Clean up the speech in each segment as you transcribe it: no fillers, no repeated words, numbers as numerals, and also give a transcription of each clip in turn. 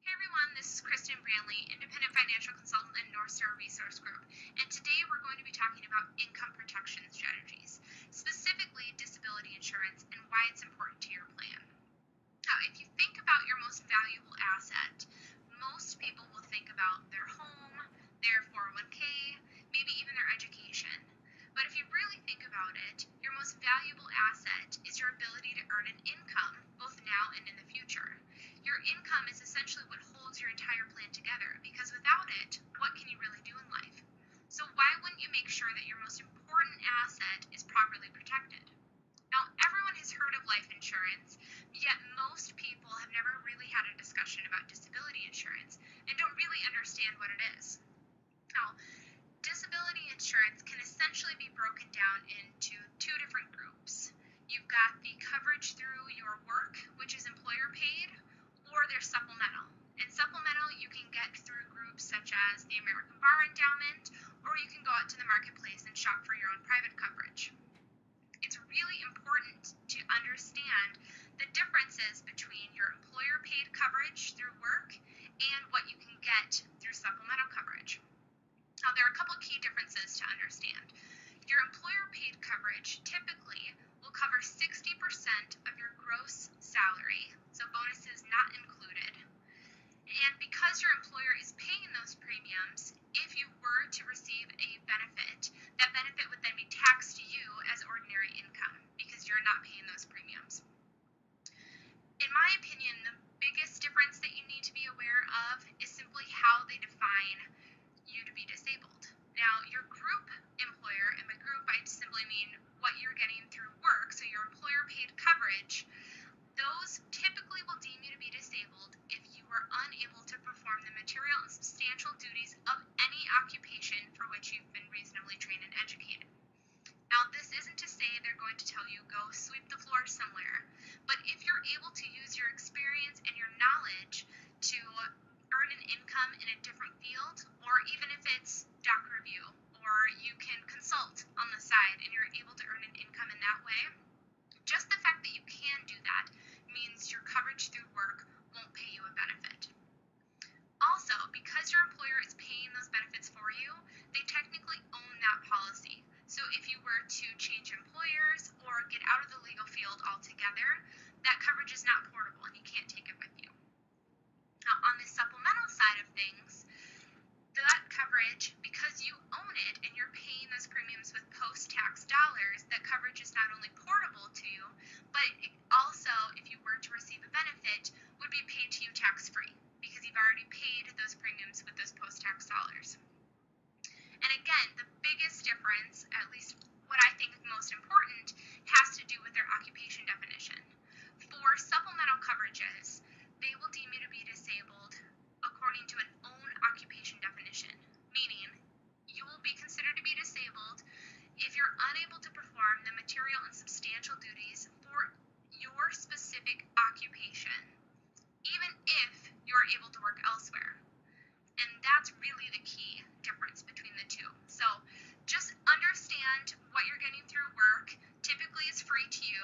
Hey everyone, this is Kristen Branley, independent financial consultant at Northstar Resource Group, and today we're going to be talking about income protection strategies, specifically disability insurance and why it's important to your plan. Now, if you think about your most valuable asset, most people will think about their home, their 401k, maybe even their education. But if you really think about it, your most valuable asset is your ability to earn an income, both now and in the future. Your income is essentially what holds your entire plan together, because without it, what can you really do in life? So why wouldn't you make sure that your most important asset is properly protected? Now, everyone has heard of life insurance, yet most people have never really had a discussion about disability insurance and don't really understand what it is. Now, disability insurance can essentially be broken down into two different groups. You've got the coverage through your work, which is employer paid, or there's supplemental. And supplemental you can get through groups such as the American Bar Endowment, or you can go out to the marketplace and shop for your own private coverage. It's really important to understand the differences between your employer paid coverage through work and what you can get through supplemental coverage. Now, there are a couple key differences to understand. Your employer-paid coverage typically will cover 60% of your gross salary, so bonuses not included. And because your employer is paying those premiums, if you were to receive a benefit, that benefit would then be taxed to you as ordinary income because you're not paying those premiums. In my opinion, the biggest difference that you need to be aware of is simply how they define you to be disabled. Now, your group employer, and by group I simply mean what you're getting through work, so your employer paid coverage, those typically will deem you to be disabled if you are unable to perform the material and substantial duties of any occupation for which you've been reasonably trained and educated. Now, this isn't to say they're going to tell you go sweep the floor somewhere, but if you're able to use your experience and your knowledge to earn an income in a different field, or even if it's doc review, or you can consult on the side and you're able to earn an income in that way, just the fact that you can do that means your coverage through work won't pay you a benefit. Also, because your employer is paying those benefits for you, they technically own that policy. So if you were to change employers or get out of the legal field altogether, that coverage is not portable and you can't take it with you. Now, on the supplemental side of things, that coverage, because you own it and you're paying those premiums with post-tax dollars, that coverage is not only portable to you, but it also, if you were to receive a benefit, would be paid to you tax-free because you've already paid those premiums with those post-tax dollars. And again, the biggest difference, at least what I think is most important, has to do with their occupation definition. For supplemental coverages, they will deem you to be disabled according to an own occupation definition, meaning you will be considered to be disabled if you're unable to perform the material and substantial duties for your specific occupation, even if you're able to work elsewhere. And that's really the key difference between the two. So just understand what you're getting through work typically is free to you,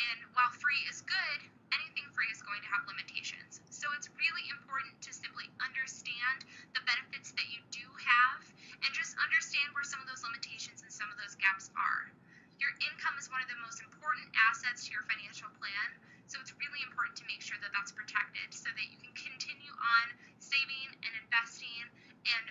and while free is good, anything free is going to have limitations. So it's really important to simply understand the benefits that you do have and just understand where some of those limitations and some of those gaps are. Your income is one of the most important assets to your financial plan, so it's really important to make sure that that's protected so that you can continue on saving and investing and